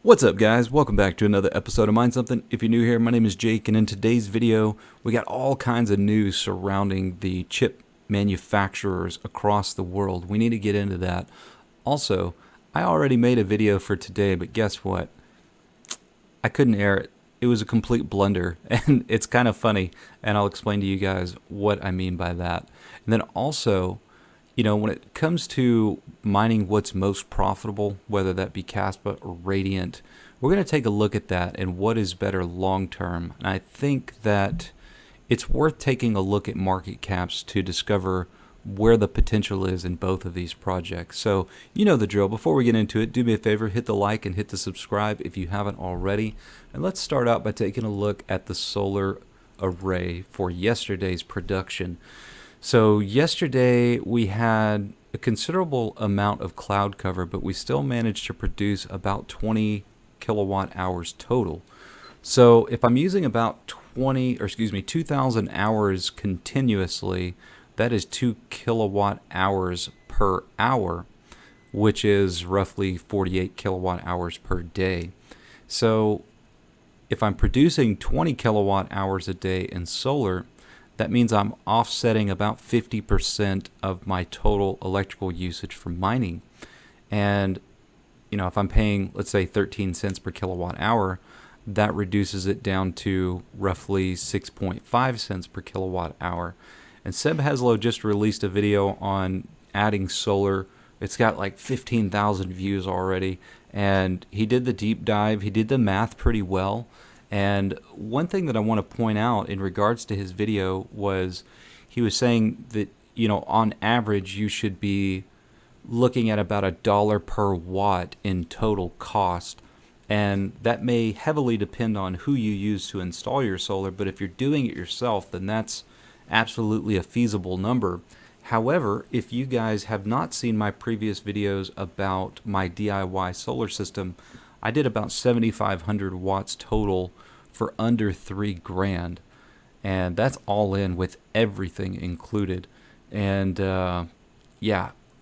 What's up, guys? Welcome back to another episode of Mind Something. If you're new here, my name is Jake, and in today's video we got all kinds of news surrounding the chip manufacturers across the world. We need to get into that. Also, I already made a video for today, but guess what? I couldn't air it. It was a complete blunder, and it's kind of funny, and I'll explain to you guys what I mean by that. And then also, when it comes to mining what's most profitable, whether that be Kaspa or Radiant, we're going to take a look at that and what is better long term. And I think that it's worth taking a look at market caps to discover where the potential is in both of these projects. So you know the drill. Before we get into it, do me a favor, hit the like and hit the subscribe if you haven't already. And let's start out by taking a look at the solar array for yesterday's production. So yesterday we had a considerable amount of cloud cover, but we still managed to produce about 20 kilowatt hours total. So if I'm using about 2,000 hours continuously, that is 2 kilowatt hours per hour, which is roughly 48 kilowatt hours per day. So if I'm producing 20 kilowatt hours a day in solar, that means I'm offsetting about 50% of my total electrical usage for mining. And, if I'm paying, let's say 13 cents per kilowatt hour, that reduces it down to roughly 6.5 cents per kilowatt hour. And Seb Haslow just released a video on adding solar. It's got like 15,000 views already. And he did the deep dive. He did the math pretty well. And one thing that I want to point out in regards to his video was he was saying that, on average, you should be looking at about $1 per watt in total cost. And that may heavily depend on who you use to install your solar. But if you're doing it yourself, then that's absolutely a feasible number. However, if you guys have not seen my previous videos about my DIY solar system, I did about 7,500 watts total for under $3,000, and that's all in with everything included. And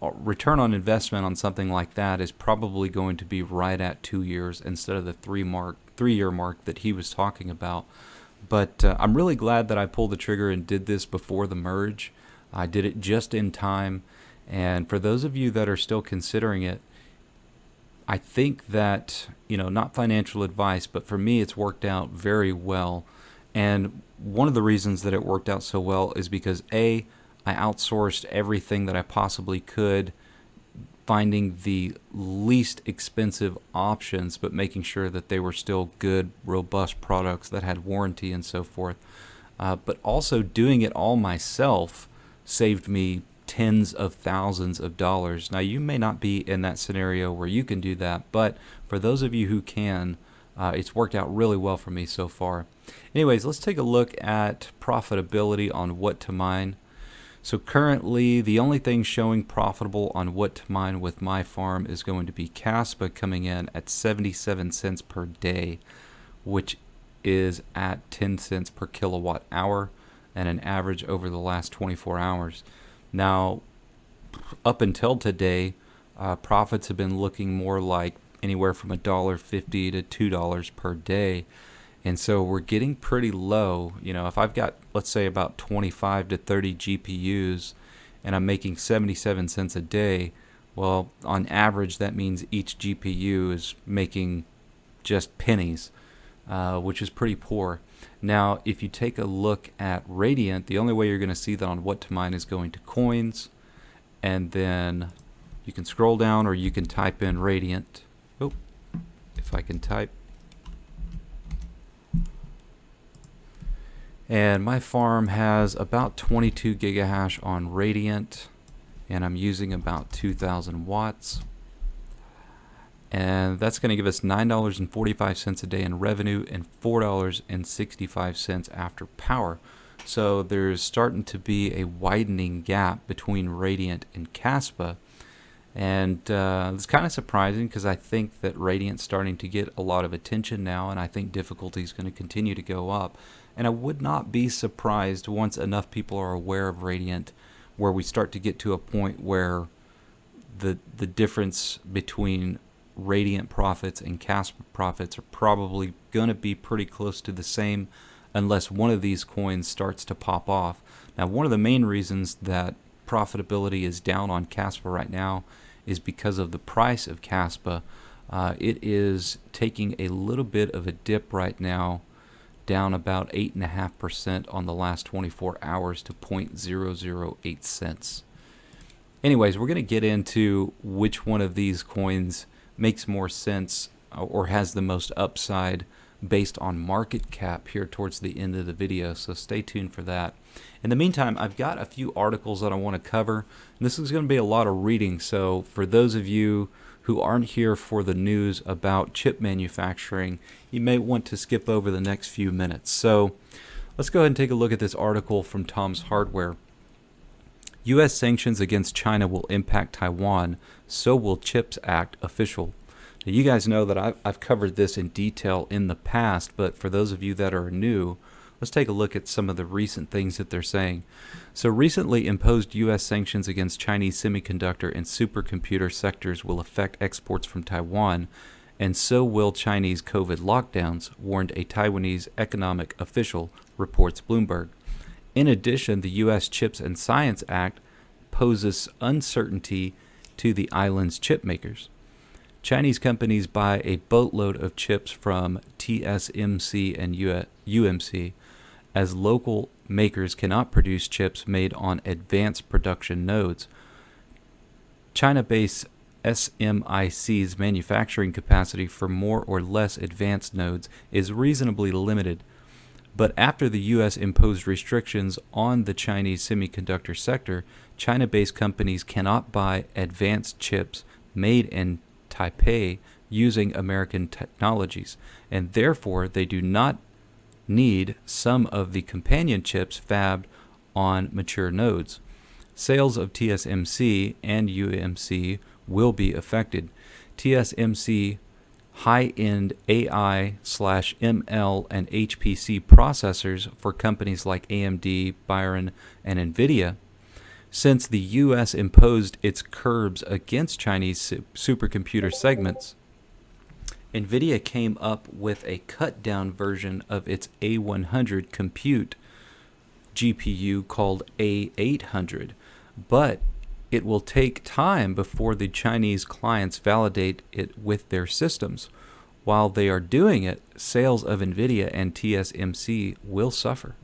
return on investment on something like that is probably going to be right at 2 years instead of the 3-year mark that he was talking about. But I'm really glad that I pulled the trigger and did this before the merge. I did it just in time, and for those of you that are still considering it, I think that, not financial advice, but for me, it's worked out very well. And one of the reasons that it worked out so well is because I outsourced everything that I possibly could, finding the least expensive options, but making sure that they were still good, robust products that had warranty and so forth. But also doing it all myself saved me tens of thousands of dollars. Now, you may not be in that scenario where you can do that, but for those of you who can, it's worked out really well for me so far. Anyways, let's take a look at profitability on what to mine. So currently, the only thing showing profitable on what to mine with my farm is going to be Kaspa, coming in at 77 cents per day, which is at 10 cents per kilowatt hour, and an average over the last 24 hours. Now, up until today, profits have been looking more like anywhere from $1.50 to $2 per day. And so we're getting pretty low. If I've got, let's say, about 25 to 30 GPUs and I'm making 77 cents a day, well, on average, that means each GPU is making just pennies, which is pretty poor. Now, if you take a look at Radiant, the only way you're going to see that on what to mine is going to coins, and then you can scroll down or you can type in Radiant. Oh, if I can type. And my farm has about 22 gigahash on Radiant, and I'm using about 2,000 watts. And that's going to give us $9.45 a day in revenue and $4.65 after power. So there's starting to be a widening gap between Radiant and Kaspa. And it's kind of surprising because I think that Radiant's starting to get a lot of attention now, and I think difficulty is going to continue to go up. And I would not be surprised once enough people are aware of Radiant where we start to get to a point where the difference between Radiant profits and Kaspa profits are probably going to be pretty close to the same unless one of these coins starts to pop off. Now, one of the main reasons that profitability is down on Kaspa right now is because of the price of Kaspa. It is taking a little bit of a dip right now, down about 8.5% on the last 24 hours to 0.008 cents. Anyways, we're going to get into which one of these coins makes more sense or has the most upside based on market cap here towards the end of the video, so stay tuned for that. In the meantime, I've got a few articles that I want to cover. This is going to be a lot of reading, so for those of you who aren't here for the news about chip manufacturing, you may want to skip over the next few minutes. So let's go ahead and take a look at this article from Tom's Hardware. U.S. sanctions against China will impact Taiwan, so will CHIPS Act official. Now, you guys know that I've covered this in detail in the past, but for those of you that are new, let's take a look at some of the recent things that they're saying. So recently imposed U.S. sanctions against Chinese semiconductor and supercomputer sectors will affect exports from Taiwan, and so will Chinese COVID lockdowns, warned a Taiwanese economic official, reports Bloomberg. In addition, the U.S. CHIPS and Science Act poses uncertainty to the island's chip makers. Chinese companies buy a boatload of chips from TSMC and UMC, as local makers cannot produce chips made on advanced production nodes. China-based SMIC's manufacturing capacity for more or less advanced nodes is reasonably limited. But after the U.S. imposed restrictions on the Chinese semiconductor sector, China-based companies cannot buy advanced chips made in Taipei using American technologies, and therefore they do not need some of the companion chips fabbed on mature nodes. Sales of TSMC and UMC will be affected. TSMC high-end AI/ML and HPC processors for companies like AMD, Byron, and Nvidia. Since the U.S. imposed its curbs against Chinese supercomputer segments, Nvidia came up with a cut-down version of its A100 compute GPU called A800, but it will take time before the Chinese clients validate it with their systems. While they are doing it, sales of Nvidia and TSMC will suffer.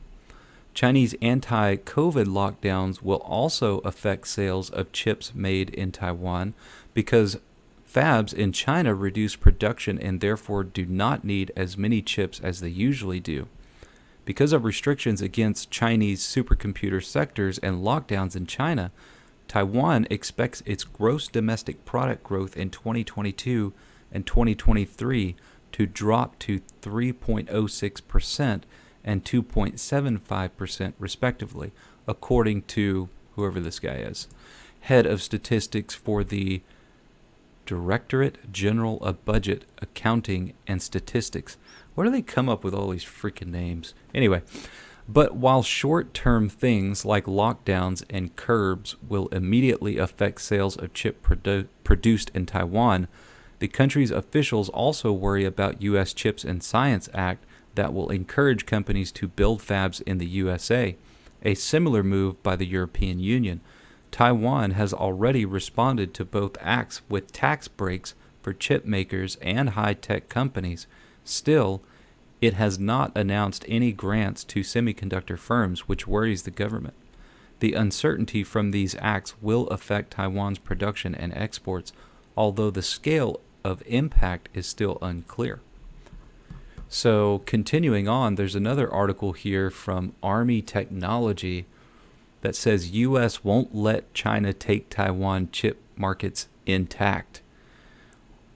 Chinese anti-COVID lockdowns will also affect sales of chips made in Taiwan because fabs in China reduce production and therefore do not need as many chips as they usually do. Because of restrictions against Chinese supercomputer sectors and lockdowns in China, Taiwan expects its gross domestic product growth in 2022 and 2023 to drop to 3.06% and 2.75% respectively, according to whoever this guy is, head of statistics for the Directorate General of Budget, Accounting, and Statistics. Where do they come up with all these freaking names? Anyway, but while short-term things like lockdowns and curbs will immediately affect sales of chip produced in Taiwan, the country's officials also worry about U.S. CHIPS and Science Act that will encourage companies to build fabs in the USA, a similar move by the European Union. Taiwan has already responded to both acts with tax breaks for chip makers and high-tech companies. Still, it has not announced any grants to semiconductor firms, which worries the government. The uncertainty from these acts will affect Taiwan's production and exports, although the scale of impact is still unclear. So, continuing on, there's another article here from Army Technology that says U.S. won't let China take Taiwan chip markets intact.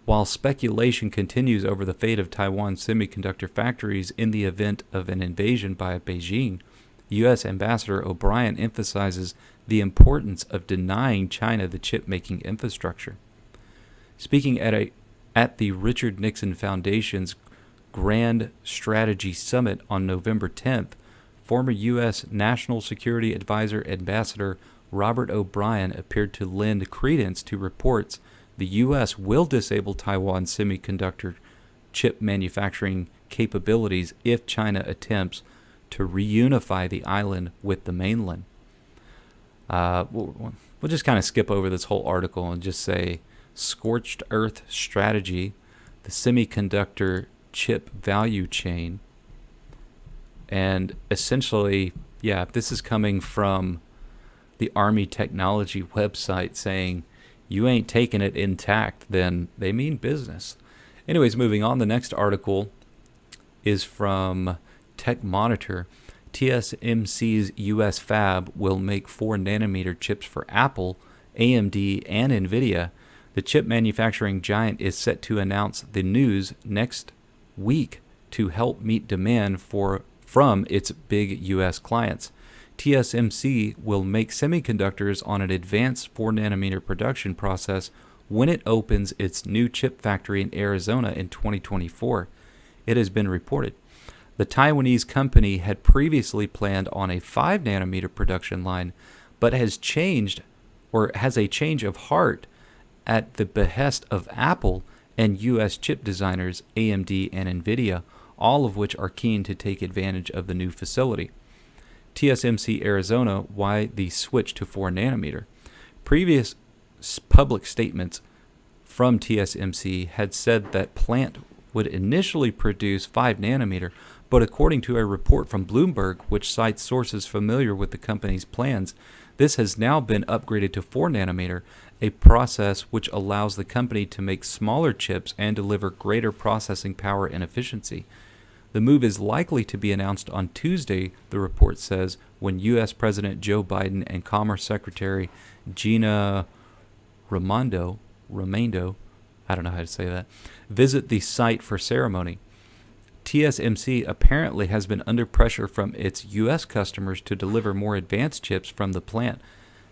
While speculation continues over the fate of Taiwan's semiconductor factories in the event of an invasion by Beijing, U.S. Ambassador O'Brien emphasizes the importance of denying China the chip-making infrastructure. Speaking at the Richard Nixon Foundation's Grand Strategy Summit on November 10th, former U.S. National Security Advisor Ambassador Robert O'Brien appeared to lend credence to reports the U.S. will disable Taiwan's semiconductor chip manufacturing capabilities if China attempts to reunify the island with the mainland. We'll just kind of skip over this whole article and just say scorched earth strategy, the semiconductor chip value chain. And essentially, yeah, if this is coming from the Army Technology website saying you ain't taking it intact, then they mean business. Anyways, moving on, the next article is from Tech Monitor. TSMC's U.S. fab will make 4-nanometer chips for Apple, AMD, and Nvidia. The chip manufacturing giant is set to announce the news next week to help meet demand from its big U.S. clients. TSMC will make semiconductors on an advanced 4-nanometer production process when it opens its new chip factory in Arizona in 2024. It has been reported. The Taiwanese company had previously planned on a 5-nanometer production line, but has a change of heart at the behest of Apple and U.S. chip designers AMD and Nvidia, all of which are keen to take advantage of the new facility. TSMC Arizona, why the switch to 4-nanometer? Previous public statements from TSMC had said that plant would initially produce 5-nanometer, but according to a report from Bloomberg, which cites sources familiar with the company's plans, this has now been upgraded to 4-nanometer, a process which allows the company to make smaller chips and deliver greater processing power and efficiency. The move is likely to be announced on Tuesday, the report says, when U.S. President Joe Biden and Commerce Secretary Gina Raimondo, I don't know how to say that, visit the site for ceremony. TSMC apparently has been under pressure from its U.S. customers to deliver more advanced chips from the plant.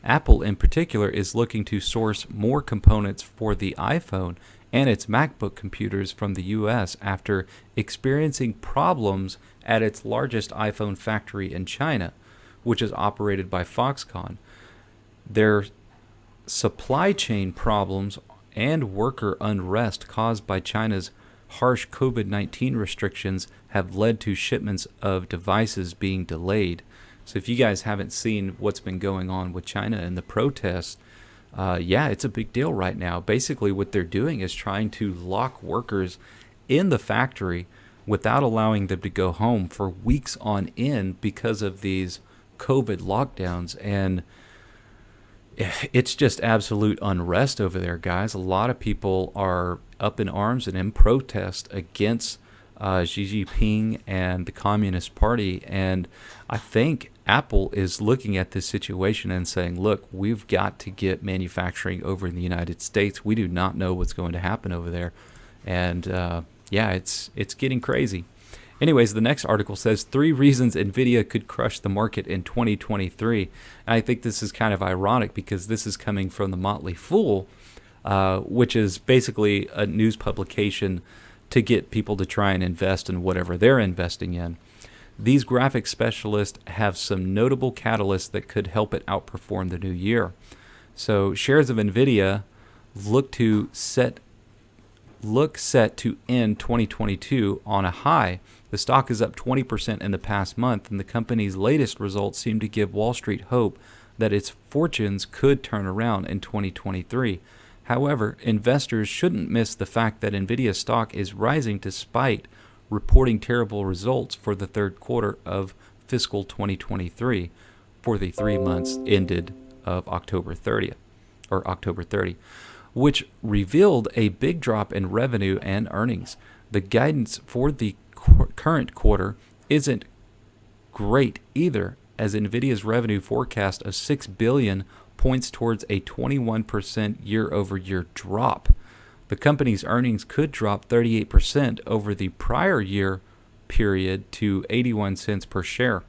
Apple, in particular, is looking to source more components for the iPhone and its MacBook computers from the U.S. after experiencing problems at its largest iPhone factory in China, which is operated by Foxconn. Their supply chain problems and worker unrest caused by China's harsh COVID-19 restrictions have led to shipments of devices being delayed. So if you guys haven't seen what's been going on with China and the protests, it's a big deal right now. Basically, what they're doing is trying to lock workers in the factory without allowing them to go home for weeks on end because of these COVID lockdowns. And it's just absolute unrest over there, guys. A lot of people are up in arms and in protest against Xi Jinping and the Communist Party. And I think Apple is looking at this situation and saying, look, we've got to get manufacturing over in the United States. We do not know what's going to happen over there. And it's getting crazy. Anyways, the next article says 3 reasons Nvidia could crush the market in 2023. And I think this is kind of ironic because this is coming from the Motley Fool, which is basically a news publication to get people to try and invest in whatever they're investing in. These graphics specialists have some notable catalysts that could help it outperform the new year. So shares of Nvidia look set to end 2022 on a high. The stock is up 20% in the past month, and the company's latest results seem to give Wall Street hope that its fortunes could turn around in 2023. However, investors shouldn't miss the fact that Nvidia stock is rising despite reporting terrible results for the third quarter of fiscal 2023 for the 3 months ended of October 30, which revealed a big drop in revenue and earnings. The guidance for the current quarter isn't great either, as Nvidia's revenue forecast of $6 billion points towards a 21% year-over-year drop. The company's earnings could drop 38% over the prior year period to 81 cents per share.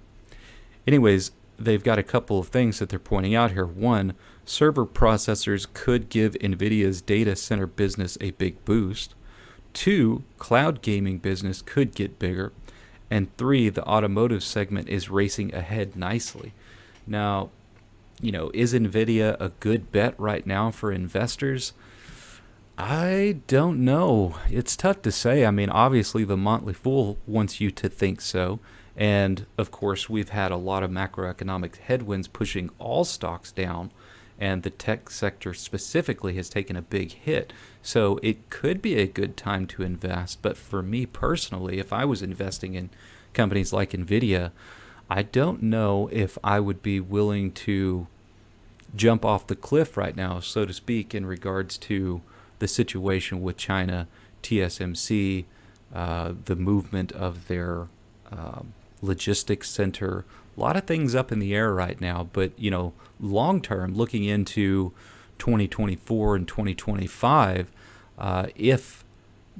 Anyways, they've got a couple of things that they're pointing out here. One, server processors could give Nvidia's data center business a big boost. 2, cloud gaming business could get bigger. And 3, the automotive segment is racing ahead nicely. Now, is Nvidia a good bet right now for investors? I don't know. It's tough to say. I mean, obviously, the Motley Fool wants you to think so. And of course, we've had a lot of macroeconomic headwinds pushing all stocks down, and the tech sector specifically has taken a big hit. So it could be a good time to invest. But for me personally, if I was investing in companies like Nvidia, I don't know if I would be willing to jump off the cliff right now, so to speak, in regards to the situation with China, TSMC, the movement of their logistics center. A lot of things up in the air right now, but long term, looking into 2024 and 2025, if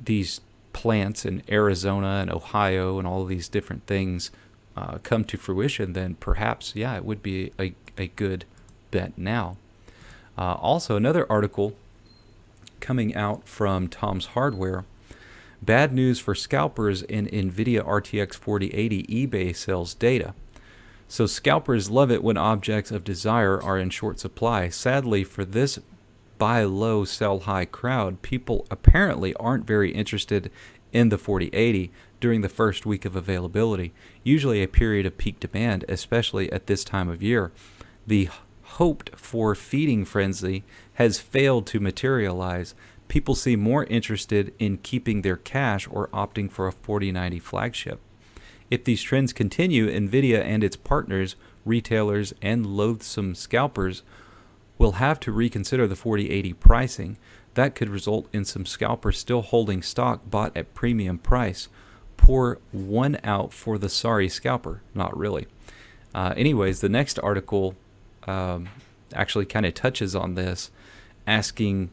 these plants in Arizona and Ohio and all of these different things come to fruition, then perhaps, yeah, it would be a good bet now. Also, another article coming out from Tom's Hardware. Bad news for scalpers in Nvidia RTX 4080 eBay sales data. So scalpers love it when objects of desire are in short supply. Sadly, for this buy low, sell high crowd, people apparently aren't very interested in the 4080 during the first week of availability, usually a period of peak demand, especially at this time of year. The hoped for feeding frenzy has failed to materialize. People seem more interested in keeping their cash or opting for a 4090 flagship. If these trends continue, Nvidia and its partners, retailers, and loathsome scalpers will have to reconsider the 4080 pricing. That could result in some scalpers still holding stock bought at premium price. Pour one out for the sorry scalper. Not really. Anyways, the next article actually kind of touches on this, asking,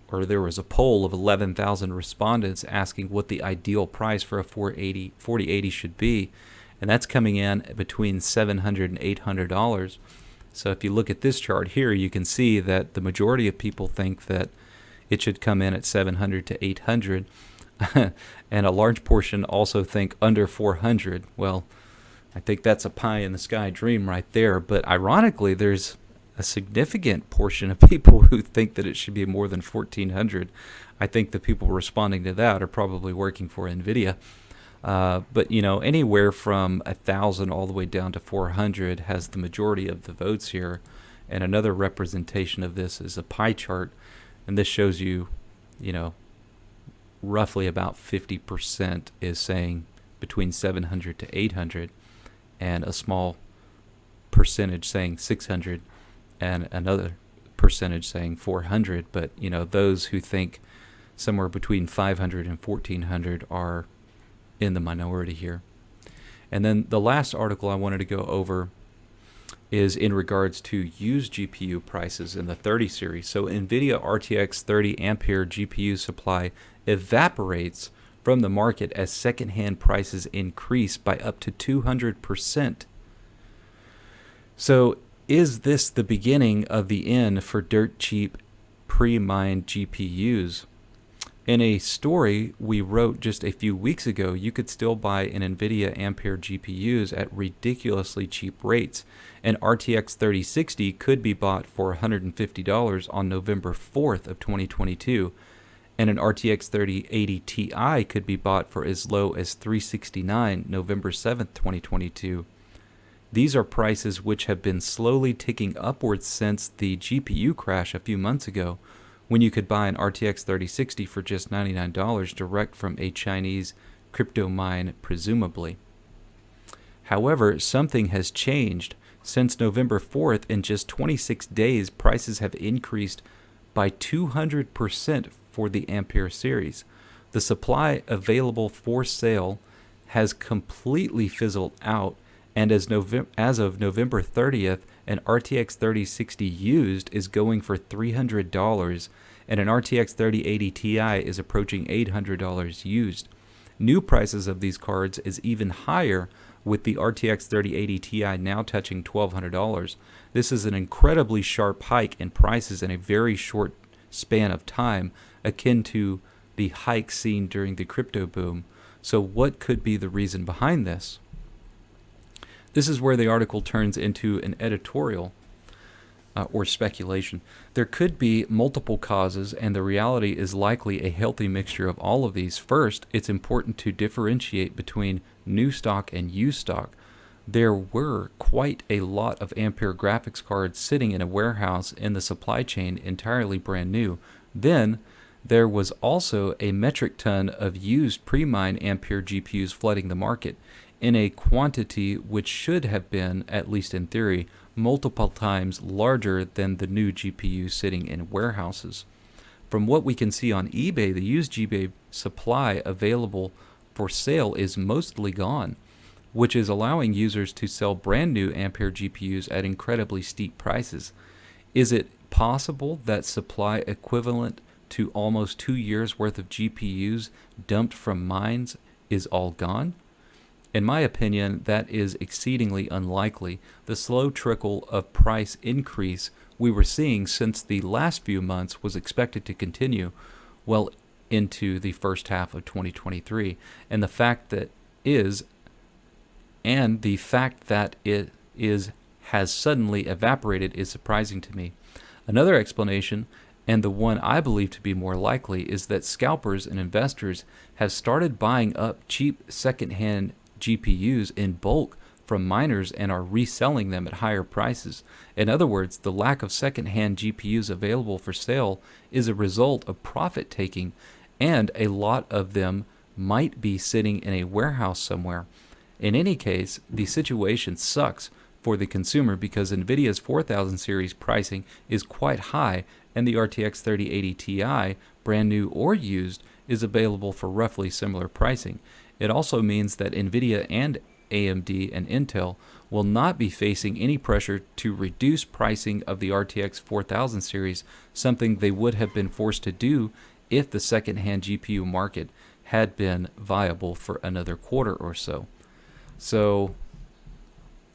or there was a poll of 11,000 respondents asking what the ideal price for a 4080 should be, and that's coming in between $700 and $800. So if you look at this chart here, you can see that the majority of people think that it should come in at 700 to 800, and a large portion also think under 400. Well, I think that's a pie in the sky dream right there. But ironically, there's a significant portion of people who think that it should be more than 1,400. I think the people responding to that are probably working for Nvidia. But anywhere from 1,000 all the way down to 400 has the majority of the votes here. And another representation of this is a pie chart, and this shows you, roughly about 50% is saying between 700 to 800, and a small percentage saying 600, and another percentage saying 400. But those who think somewhere between 500 and 1,400 are in the minority here. And then the last article I wanted to go over is in regards to used GPU prices in the 30 series. So Nvidia RTX 30 ampere GPU supply evaporates from the market as secondhand prices increase by up to 200%. So is this the beginning of the end for dirt cheap pre-mined GPUs? In a story we wrote just a few weeks ago, you could still buy an Nvidia Ampere GPUs at ridiculously cheap rates. An RTX 3060 could be bought for $150 on November 4th of 2022, and an RTX 3080 Ti could be bought for as low as $369 November 7th, 2022. These are prices which have been slowly ticking upwards since the GPU crash a few months ago, when you could buy an RTX 3060 for just $99 direct from a Chinese crypto mine, presumably. However, something has changed. Since November 4th, in just 26 days, prices have increased by 200% for the Ampere series. The supply available for sale has completely fizzled out, and as of November 30th, an RTX 3060 used is going for $300, and an RTX 3080 Ti is approaching $800 used. New prices of these cards is even higher, with the RTX 3080 Ti now touching $1,200. This is an incredibly sharp hike in prices in a very short span of time, akin to the hike seen during the crypto boom. So what could be the reason behind this? This is where the article turns into an editorial. or speculation. There could be multiple causes, and the reality is likely a healthy mixture of all of these. First, it's important to differentiate between new stock and used stock. There were quite a lot of Ampere graphics cards sitting in a warehouse in the supply chain entirely brand new. Then, there was also a metric ton of used pre-mined Ampere GPUs flooding the market in a quantity which should have been, at least in theory, multiple times larger than the new GPUs sitting in warehouses. From what we can see on eBay, the used eBay supply available for sale is mostly gone, which is allowing users to sell brand new Ampere GPUs at incredibly steep prices. Is it possible that supply equivalent to almost 2 years worth of GPUs dumped from mines is all gone? In my opinion, that is exceedingly unlikely. The slow trickle of price increase we were seeing since the last few months was expected to continue well into the first half of 2023. And the fact that it has suddenly evaporated is surprising to me. Another explanation, and the one I believe to be more likely, is that scalpers and investors have started buying up cheap secondhand GPUs in bulk from miners and are reselling them at higher prices. In other words, the lack of secondhand GPUs available for sale is a result of profit taking, and a lot of them might be sitting in a warehouse somewhere. In any case, the situation sucks for the consumer because Nvidia's 4000 series pricing is quite high, and the RTX 3080 Ti, brand new or used, is available for roughly similar pricing. It also means that Nvidia and AMD and Intel will not be facing any pressure to reduce pricing of the RTX 4000 series, something they would have been forced to do if the second-hand GPU market had been viable for another quarter or so. So,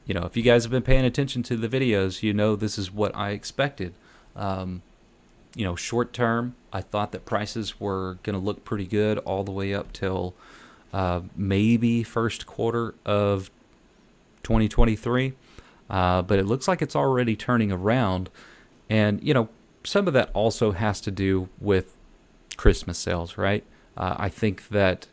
if you guys have been paying attention to the videos, this is what I expected. Short term, I thought that prices were going to look pretty good all the way up till maybe first quarter of 2023, but it looks like it's already turning around. And some of that also has to do with Christmas sales, right? I think that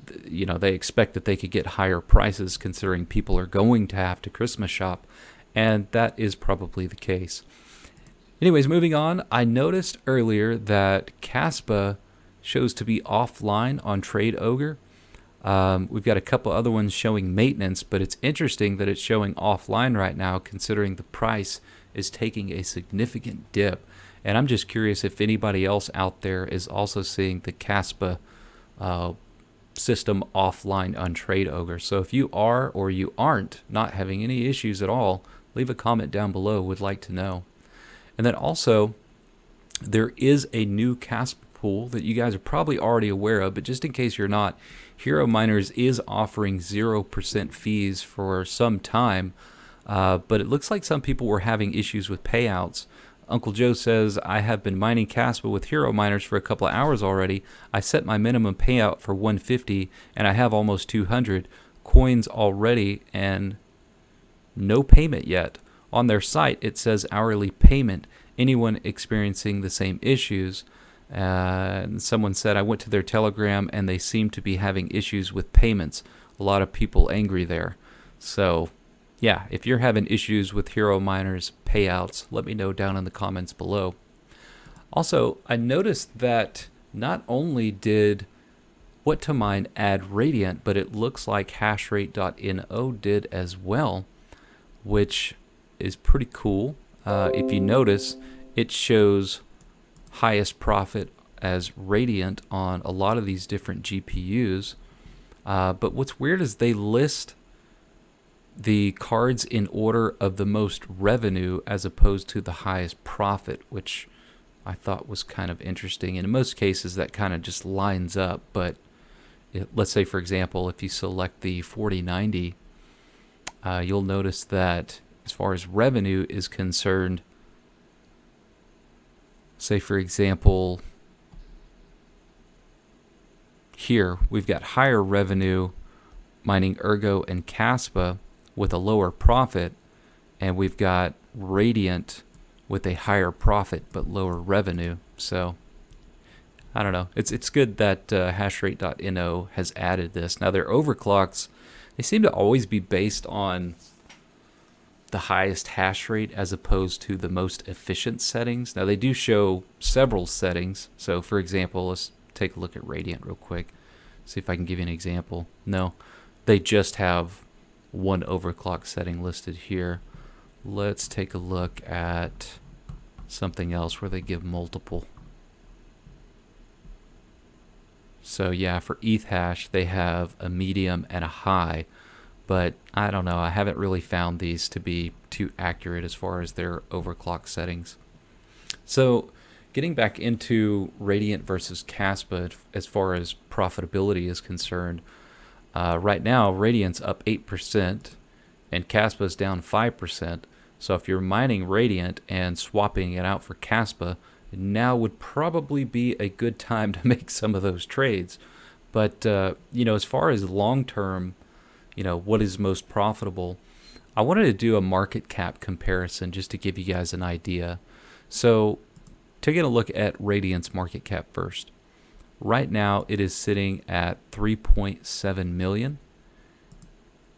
they expect that they could get higher prices considering people are going to have to Christmas shop, and that is probably the case. Anyways, moving on, I noticed earlier that Kaspa shows to be offline on Trade Ogre. We've got a couple other ones showing maintenance, but it's interesting that it's showing offline right now considering the price is taking a significant dip. And I'm just curious if anybody else out there is also seeing the Kaspa system offline on Trade Ogre. So if you are or you aren't not having any issues at all, leave a comment down below. Would like to know. And then also, there is a new Kaspa pool that you guys are probably already aware of, but just in case you're not, Hero Miners is offering 0% fees for some time, but it looks like some people were having issues with payouts. Uncle Joe says, I have been mining Kaspa with Hero Miners for a couple of hours already. I set my minimum payout for 150 and I have almost 200 coins already and no payment yet. On their site, it says hourly payment. Anyone experiencing the same issues? And someone said, I went to their Telegram and they seem to be having issues with payments. A lot of people angry there. So, yeah, if you're having issues with Hero Miners payouts, let me know down in the comments below. Also, I noticed that not only did What to Mine add Radiant, but it looks like hashrate.no did as well, which is pretty cool. If you notice, it shows highest profit as Radiant on a lot of these different GPUs. But what's weird is they list the cards in order of the most revenue as opposed to the highest profit, which I thought was kind of interesting. And in most cases, that kind of just lines up. But let's say, for example, if you select the 4090, you'll notice that as far as revenue is concerned, say, for example, here we've got higher revenue mining Ergo and Kaspa with a lower profit, and we've got Radiant with a higher profit but lower revenue. So I don't know. It's good that hashrate.no has added this. Now their overclocks, they seem to always be based on the highest hash rate as opposed to the most efficient settings. Now they do show several settings. So for example, let's take a look at Radiant real quick. See if I can give you an example. No, they just have one overclock setting listed here. Let's take a look at something else where they give multiple. So yeah, for ETH hash, they have a medium and a high, but I don't know. I haven't really found these to be too accurate as far as their overclock settings. So getting back into Radiant versus Kaspa as far as profitability is concerned, right now Radiant's up 8% and Kaspa's down 5%. So if you're mining Radiant and swapping it out for Kaspa, now would probably be a good time to make some of those trades. But as far as long term, what is most profitable, I wanted to do a market cap comparison just to give you guys an idea. So taking a look at Radiant's market cap first. Right now it is sitting at 3.7 million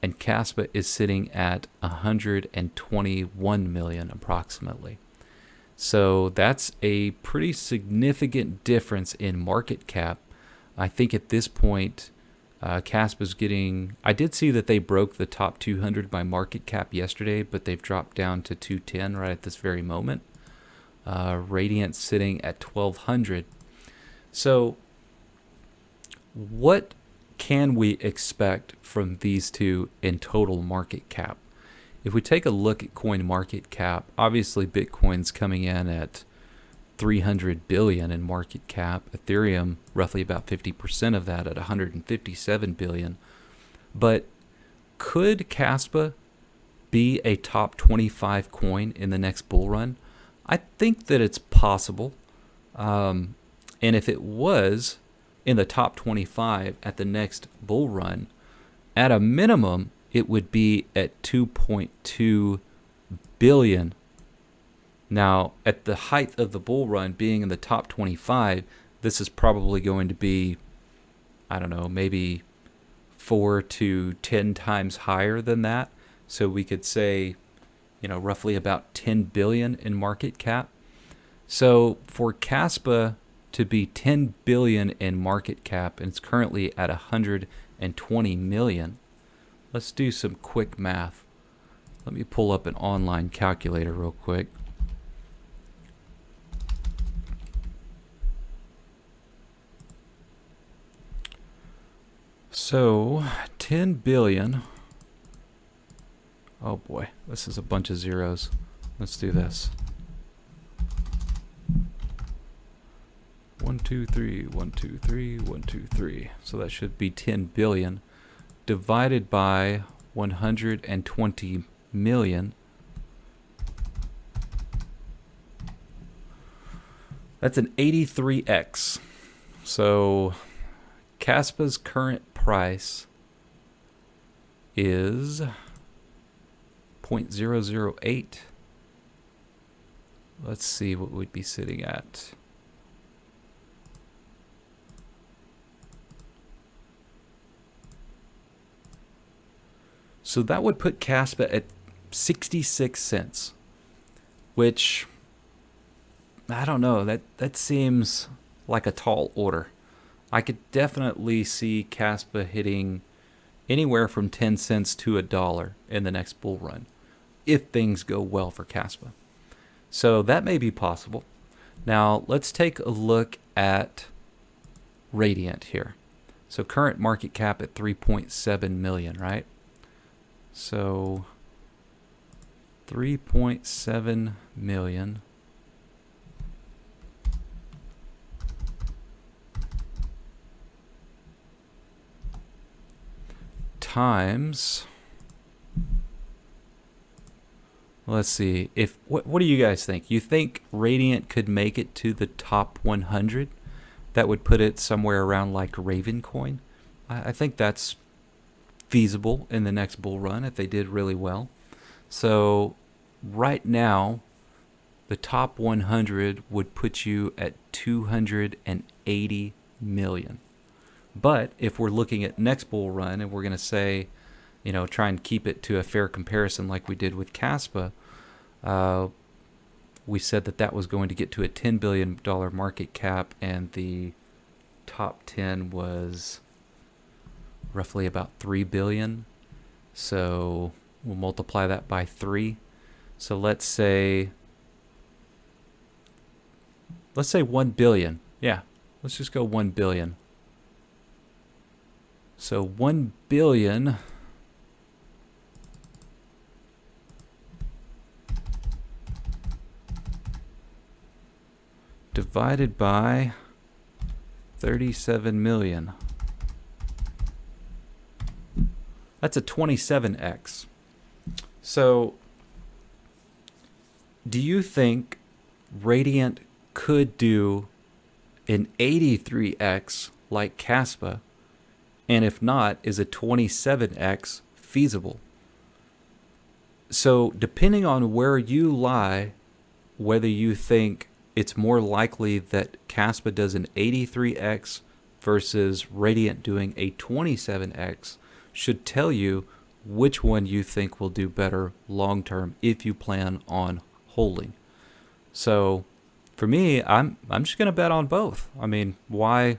and Kaspa is sitting at 121 million approximately. So that's a pretty significant difference in market cap. I think at this point, Kaspa's getting... I did see that they broke the top 200 by market cap yesterday, but they've dropped down to 210 right at this very moment. Radiant's sitting at 1200. So what can we expect from these two in total market cap? If we take a look at coin market cap, obviously Bitcoin's coming in at 300 billion in market cap. Ethereum, roughly about 50% of that at 157 billion. But could Kaspa be a top 25 coin in the next bull run? I think that it's possible. And if it was in the top 25 at the next bull run, at a minimum, it would be at 2.2 billion. Now, at the height of the bull run being in the top 25, this is probably going to be, I don't know, maybe 4 to 10 times higher than that. So we could say, roughly about 10 billion in market cap. So for Kaspa to be 10 billion in market cap, and it's currently at 120 million, let's do some quick math. Let me pull up an online calculator real quick. So 10 billion. Oh boy, this is a bunch of zeros. Let's do this. 1, 2, 3, 1, 2, 3, 1, 2, 3. So that should be 10 billion divided by 120 million. That's an 83x. So Kaspa's current price is 0.008. Let's see what we'd be sitting at. So that would put Kaspa at 66 cents, which, I don't know, that seems like a tall order. I could definitely see Kaspa hitting anywhere from 10 cents to $1 in the next bull run, if things go well for Kaspa. So that may be possible. Now let's take a look at Radiant here. So current market cap at 3.7 million, right? So 3.7 million times, let's see, if what do you guys think? You think Radiant could make it to the top 100? That would put it somewhere around like Ravencoin. I think that's feasible in the next bull run if they did really well. So right now, the top 100 would put you at 280 million. But if we're looking at next bull run and we're going to say, try and keep it to a fair comparison like we did with Kaspa, we said that was going to get to a $10 billion market cap, and the top 10 was roughly about 3 billion. So we'll multiply that by 3. So let's say 1 billion. Yeah, let's just go 1 billion. So 1 billion divided by 37 million. That's a 27x. So do you think Radiant could do an 83x like Kaspa? And if not, is a 27x feasible? So depending on where you lie, whether you think it's more likely that Kaspa does an 83x versus Radiant doing a 27x should tell you which one you think will do better long term if you plan on holding. So for me, I'm just going to bet on both. I mean, why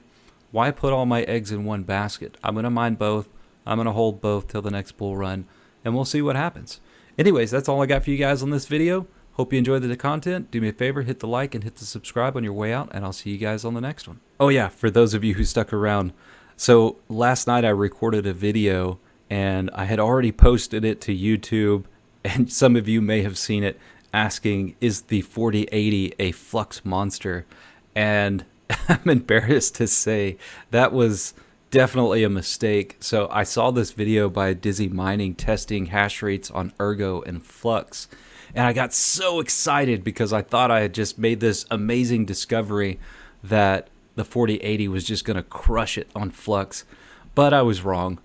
put all my eggs in one basket? I'm going to mine both. I'm going to hold both till the next bull run, and we'll see what happens. Anyways, that's all I got for you guys on this video. Hope you enjoyed the content. Do me a favor, hit the like and hit the subscribe on your way out, and I'll see you guys on the next one. Oh yeah, for those of you who stuck around. So last night I recorded a video, and I had already posted it to YouTube, and some of you may have seen it, asking, is the 4080 a flux monster? And I'm embarrassed to say that was definitely a mistake. So I saw this video by Dizzy Mining testing hash rates on Ergo and Flux, and I got so excited because I thought I had just made this amazing discovery that the 4080 was just going to crush it on Flux. But I was wrong.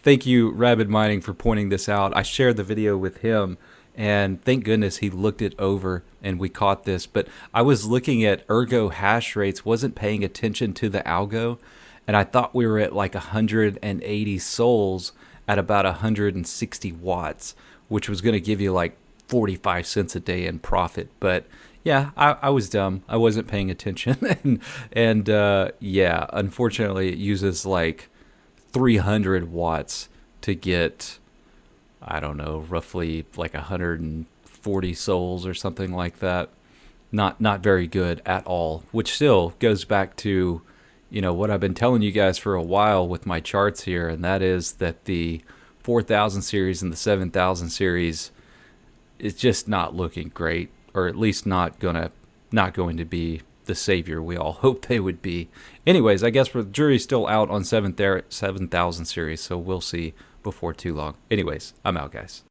Thank you, Rabid Mining, for pointing this out. I shared the video with him, and thank goodness he looked it over and we caught this. But I was looking at Ergo hash rates, wasn't paying attention to the algo, and I thought we were at like 180 souls at about 160 watts, which was going to give you like 45 cents a day in profit. But yeah, I was dumb. I wasn't paying attention. and yeah, unfortunately, it uses like 300 watts to get, I don't know, roughly like 140 souls or something like that. Not very good at all, which still goes back to, what I've been telling you guys for a while with my charts here, and that is that the 4000 series and the 7000 series is just not looking great, or at least not going to be the savior we all hope they would be. Anyways, I guess the jury's still out on 7000 series, so we'll see before too long. Anyways, I'm out, guys.